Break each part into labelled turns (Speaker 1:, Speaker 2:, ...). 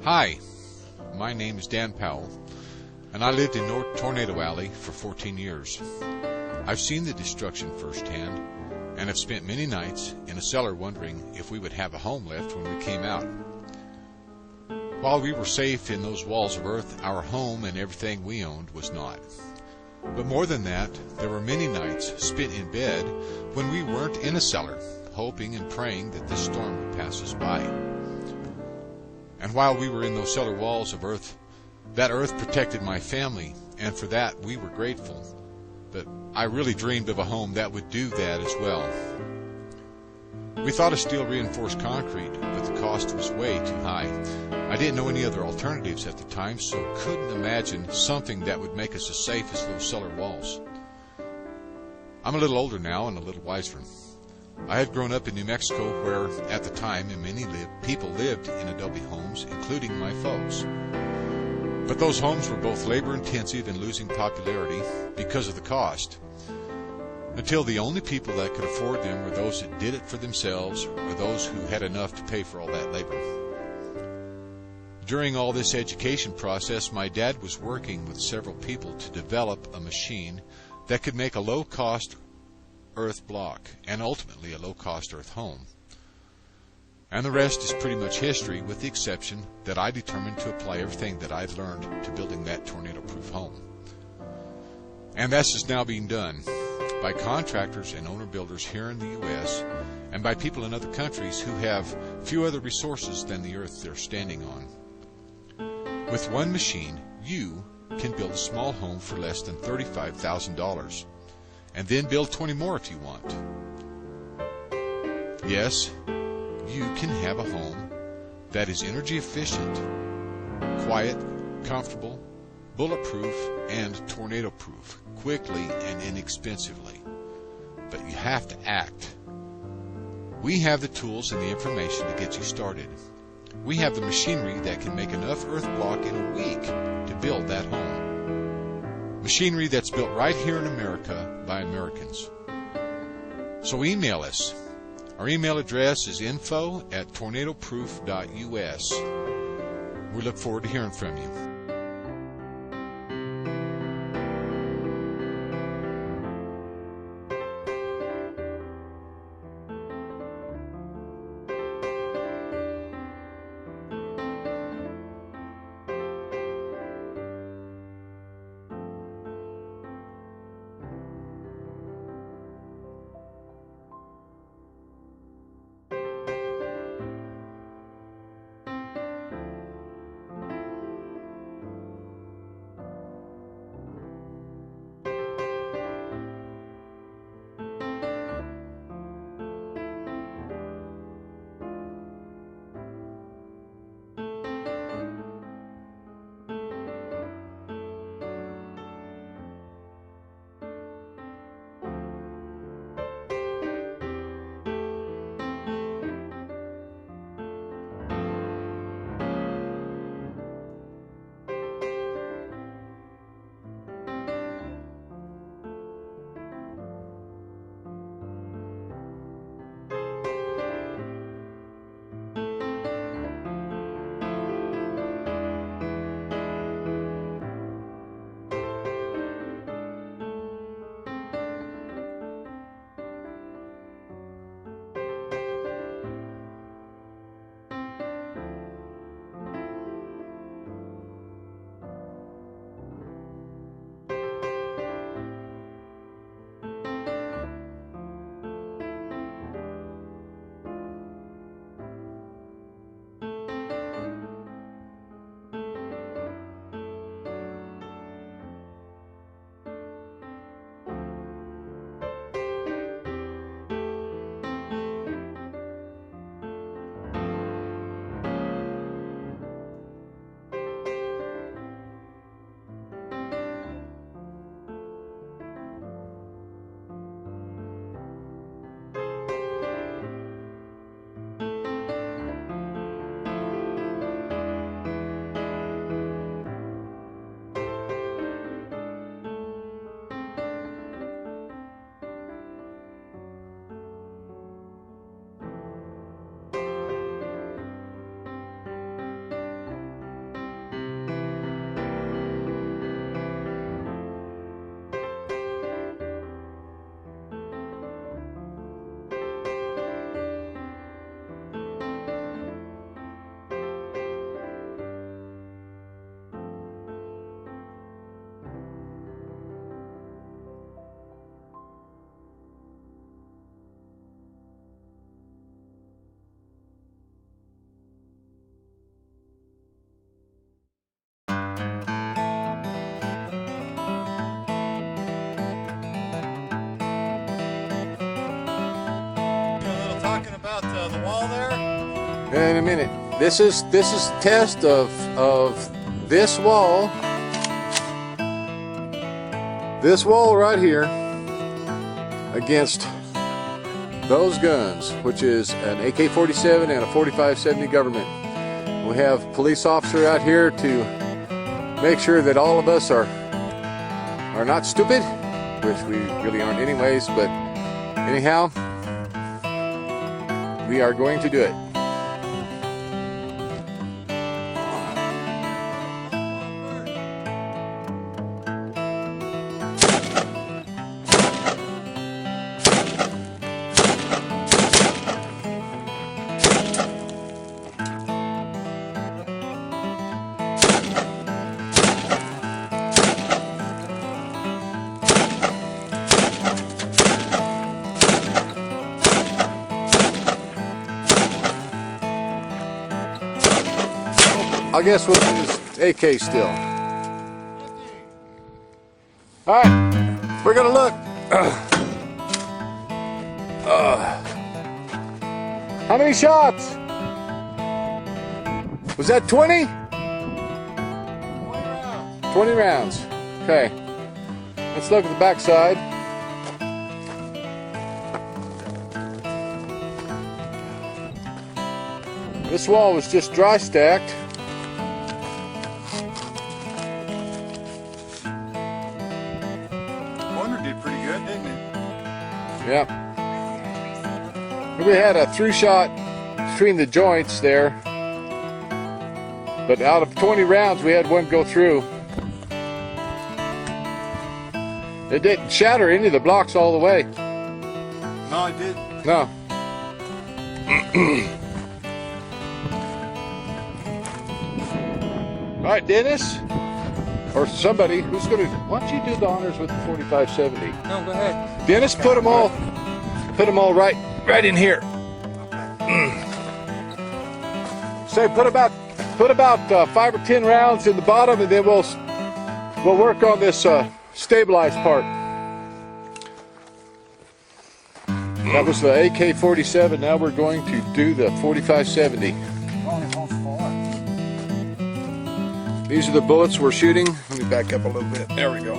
Speaker 1: Hi, my name is Dan Powell, and I lived in North Tornado Alley for 14 years. I've seen the destruction firsthand, and have spent many nights in a cellar wondering if we would have a home left when we came out. While we were safe in those walls of earth, our home and everything we owned was not. But more than that, there were many nights spent in bed when we weren't in a cellar, hoping and praying that this storm would pass us by. And while we were in those cellar walls of earth, that earth protected my family, and for that we were grateful. But I really dreamed of a home that would do that as well. We thought of steel reinforced concrete, but the cost was way too high. I didn't know any other alternatives at the time, so couldn't imagine something that would make us as safe as those cellar walls. I'm a little older now and a little wiser. I had grown up in New Mexico where, at the time, many people lived in adobe homes, including my folks. But those homes were both labor-intensive and losing popularity because of the cost, until the only people that could afford them were those that did it for themselves or those who had enough to pay for all that labor. During all this education process, my dad was working with several people to develop a machine that could make a low-cost earth block and ultimately a low-cost earth home. And the rest is pretty much history, with the exception that I determined to apply everything that I'd learned to building that tornado-proof home. And that's just now being done by contractors and owner-builders here in the U.S. and by people in other countries who have few other resources than the earth they're standing on. With one machine, you can build a small home for less than $35,000, and then build 20 more if you want. Yes, you can have a home that is energy efficient, quiet, comfortable, bulletproof, and tornado-proof, quickly and inexpensively. But you have to act. We have the tools and the information to get you started. We have the machinery that can make enough earth block in a week to build that home. Machinery that's built right here in America by Americans. So email us. Our email address is info@tornadoproof.us. We look forward to hearing from you.
Speaker 2: In a minute. This is test of this wall. This wall right here against those guns, which is an AK-47 and a 45-70 government. We have a police officer out here to make sure that all of us are not stupid, which we really aren't anyways, but anyhow, we are going to do it. I guess we'll use AK still. Alright, we're gonna look. How many shots? Was that 20? 20 rounds. Okay. Let's look at the back side. This wall was just dry stacked.
Speaker 3: Did pretty good, didn't it?
Speaker 2: Yeah. We had a through shot between the joints there, but out of 20 rounds we had one go through. It didn't shatter any of the blocks all the way.
Speaker 3: No, it did.
Speaker 2: No. All right, Dennis, or somebody who's gonna. Why don't you do the honors with the 4570?
Speaker 3: No, go ahead.
Speaker 2: Dennis, put them all right in here. Say, put about 5 or 10 rounds in the bottom, and then we'll work on this stabilized part. That was the AK-47. Now we're going to do the 4570. These are the bullets we're shooting. Let me back up a little bit. There we go.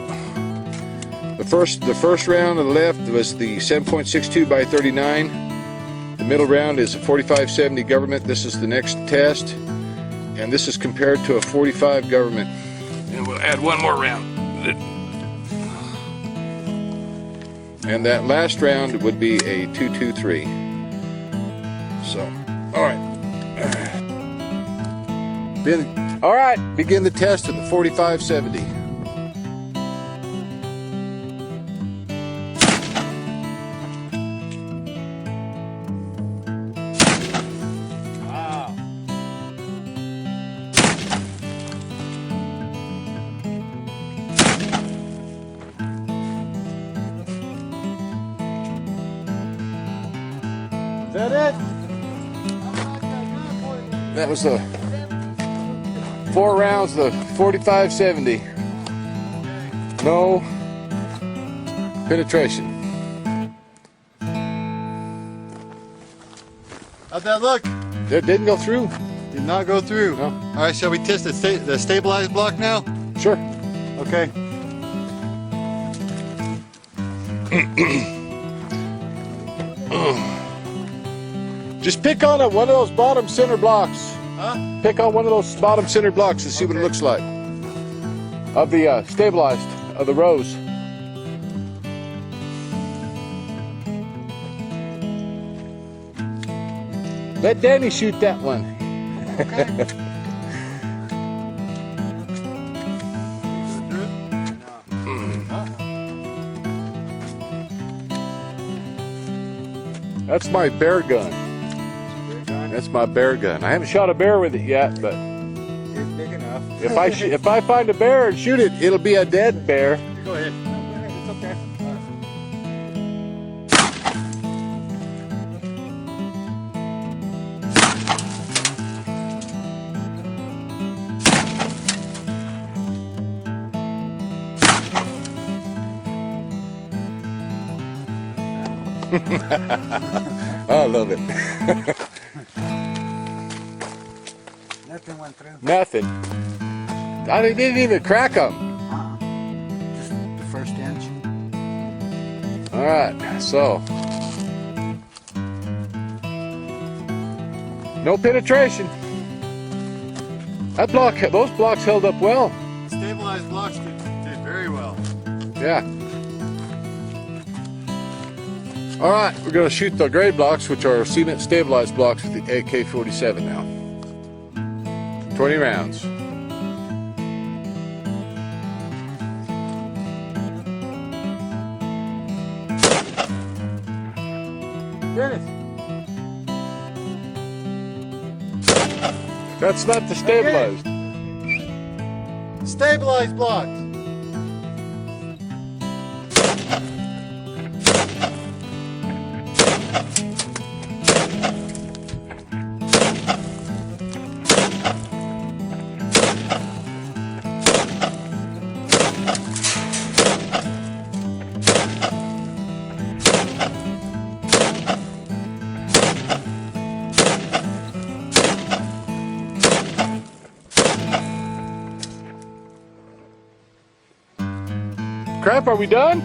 Speaker 2: The first round on the left was the 7.62 by 39. The middle round is a 4570 government. This is the next test, and this is compared to a 45 government. And we'll add one more round. And that last round would be a 223. So, all right. All right, begin the test of the 4570.
Speaker 3: Wow. Is that it?
Speaker 2: That was the 4 rounds of the 4570. No penetration.
Speaker 3: How'd that look?
Speaker 2: It didn't go through.
Speaker 3: Did not go through.
Speaker 2: No.
Speaker 3: All right, shall we test the stabilized block now?
Speaker 2: Sure.
Speaker 3: Okay.
Speaker 2: Just pick on one of those bottom center blocks.
Speaker 3: Huh?
Speaker 2: Pick on one of those bottom center blocks and see what it looks like. Of the stabilized, of the rows. Let Danny shoot that one.
Speaker 3: Okay.
Speaker 2: That's my bear gun. That's my bear gun. I haven't shot a bear with it yet, but
Speaker 3: It's big enough.
Speaker 2: if I find a bear and shoot it, it'll be a dead bear.
Speaker 3: Go ahead. No, go ahead. It's okay.
Speaker 2: I love it.
Speaker 3: Nothing went through.
Speaker 2: Nothing. I didn't even crack them.
Speaker 3: Just the first inch.
Speaker 2: All right, so no penetration. That block, those blocks held up well.
Speaker 3: Stabilized blocks did very well.
Speaker 2: Yeah. All right, we're going to shoot the grade blocks, which are cement stabilized blocks with the AK-47 now. 20 rounds.
Speaker 3: Dennis.
Speaker 2: That's not the stabilized.
Speaker 3: Stabilized blocks.
Speaker 2: Crap, are we done?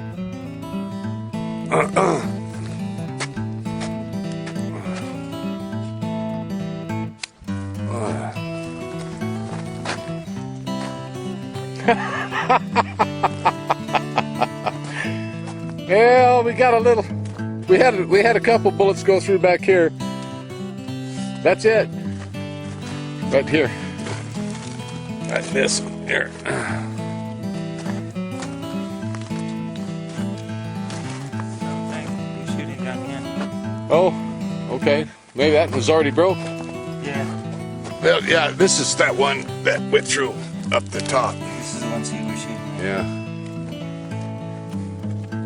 Speaker 2: Well, we got a little. We had a couple bullets go through back here. That's it. Right here. Right this one here. Oh, okay. Maybe that was already broke.
Speaker 3: Yeah.
Speaker 2: Well, yeah, this is that one that went through up the top.
Speaker 3: This is the one he was shooting at.
Speaker 2: Yeah.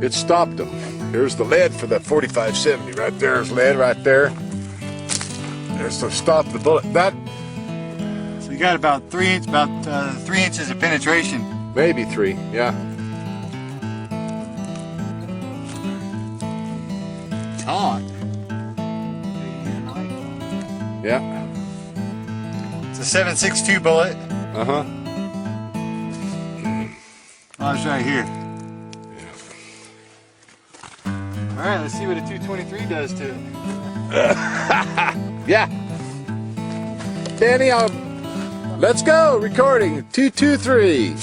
Speaker 2: It stopped them. Here's the lead for that 45-70. Right there's lead right there. There's to stop the bullet. That
Speaker 3: So you got about 3 inches of penetration.
Speaker 2: maybe 3. Yeah.
Speaker 3: Taut.
Speaker 2: Yeah.
Speaker 3: It's a 7.62 bullet.
Speaker 2: Uh-huh.
Speaker 3: Oh, it's right here. All right, let's see what a 223 does to it.
Speaker 2: Yeah. Danny, let's go. Recording 223.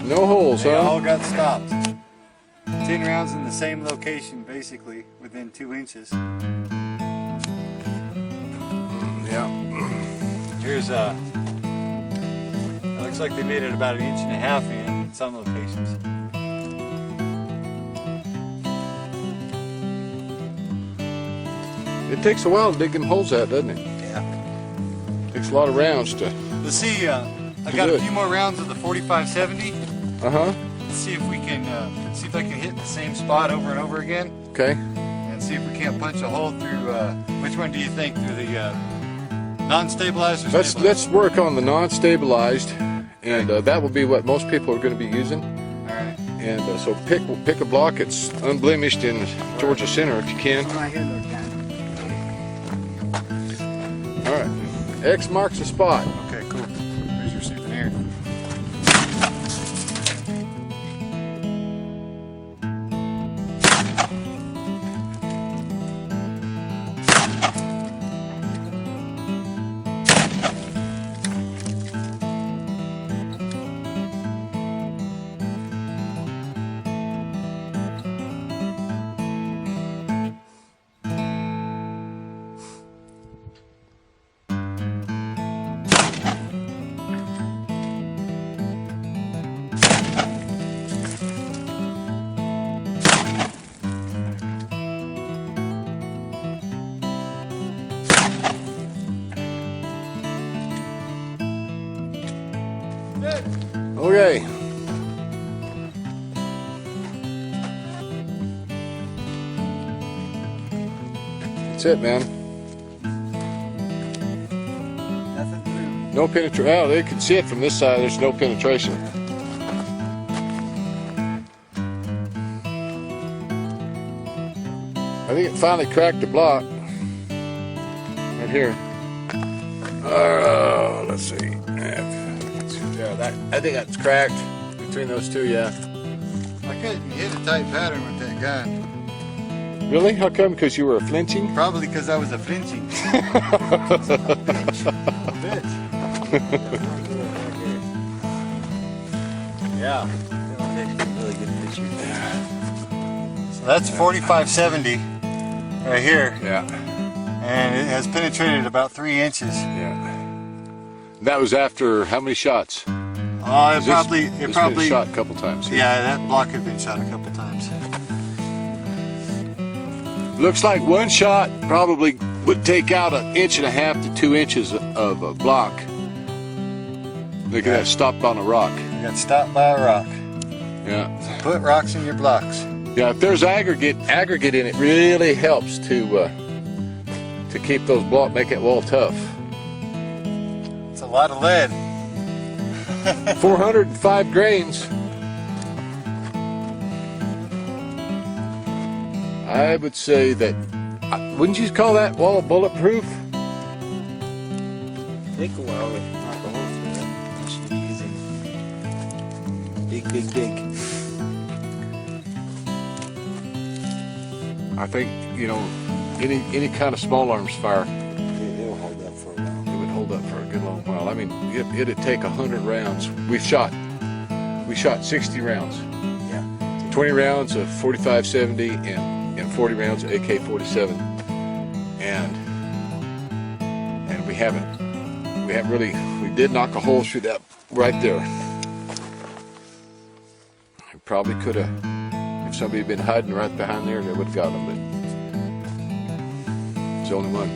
Speaker 2: No holes,
Speaker 3: They all
Speaker 2: huh?
Speaker 3: got stopped. 10 rounds in the same location, basically, within 2 inches.
Speaker 2: Yeah.
Speaker 3: Here's it looks like they made it about 1.5 inches in some locations.
Speaker 2: It takes a while to dig them holes out, doesn't it?
Speaker 3: Yeah.
Speaker 2: Takes a lot of rounds to.
Speaker 3: Let's see, I got
Speaker 2: Good.
Speaker 3: a few more rounds of the 45-70.
Speaker 2: Uh-huh.
Speaker 3: Let's see if we can, see if I can hit the same spot over and over again.
Speaker 2: Okay.
Speaker 3: And see if we can't punch a hole through, which one do you think? Through the non-stabilized or stabilized?
Speaker 2: Let's work on the non-stabilized, and that will be what most people are going to be using.
Speaker 3: All right.
Speaker 2: And so pick a block that's unblemished in towards the center if you can.
Speaker 3: Right here, look down.
Speaker 2: All right. X marks the spot.
Speaker 3: Okay, cool. There's your souvenir.
Speaker 2: Okay. That's it, man.
Speaker 3: Nothing through.
Speaker 2: No penetration. Oh, they can see it from this side. There's no penetration. I think it finally cracked the block. Right here. Let's see. Yeah, I think that's cracked between those two, yeah.
Speaker 3: I couldn't hit a tight pattern with that gun.
Speaker 2: Really? How come? Because you were flinching?
Speaker 3: Probably because I was a flinching. Yeah. Really good picture. So that's 4570 right here.
Speaker 2: Yeah.
Speaker 3: And it has penetrated about 3 inches.
Speaker 2: Yeah. That was after how many shots?
Speaker 3: Oh, it probably
Speaker 2: been shot a couple times.
Speaker 3: Yeah, that block had been shot a couple times.
Speaker 2: Looks like one shot probably would take out 1.5 inches to 2 inches of a block. They could have stopped on a rock.
Speaker 3: You got stopped by a rock.
Speaker 2: Yeah.
Speaker 3: Put rocks in your blocks.
Speaker 2: Yeah. If there's aggregate in it, really helps to keep those blocks, make that wall tough.
Speaker 3: It's a lot of lead.
Speaker 2: 405 grains. I would say that, wouldn't you call that wall bulletproof?
Speaker 3: Take a while to knock a hole through that. You should be using big.
Speaker 2: I think, you know, any kind of small arms fire,
Speaker 3: It'll hold up for a while.
Speaker 2: it would hold up for a good long while. I mean, it'd take 100 rounds. We shot 60 rounds.
Speaker 3: Yeah.
Speaker 2: 20 rounds of 45-70 and 40 rounds of AK-47, and we did knock a hole through that right there. We probably could have, if somebody had been hiding right behind there, they would have got them, but it's the only one.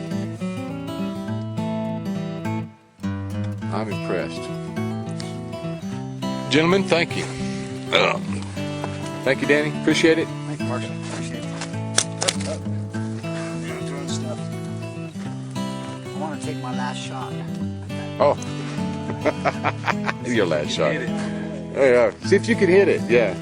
Speaker 2: I'm impressed. Gentlemen, thank you. Thank you, Danny. Appreciate it.
Speaker 3: Thank you, Marshall. Appreciate it. Doing stuff.
Speaker 4: I want to take my last shot.
Speaker 2: Oh, your last shot.
Speaker 3: Hit it.
Speaker 2: Yeah, see if you can hit it. Yeah.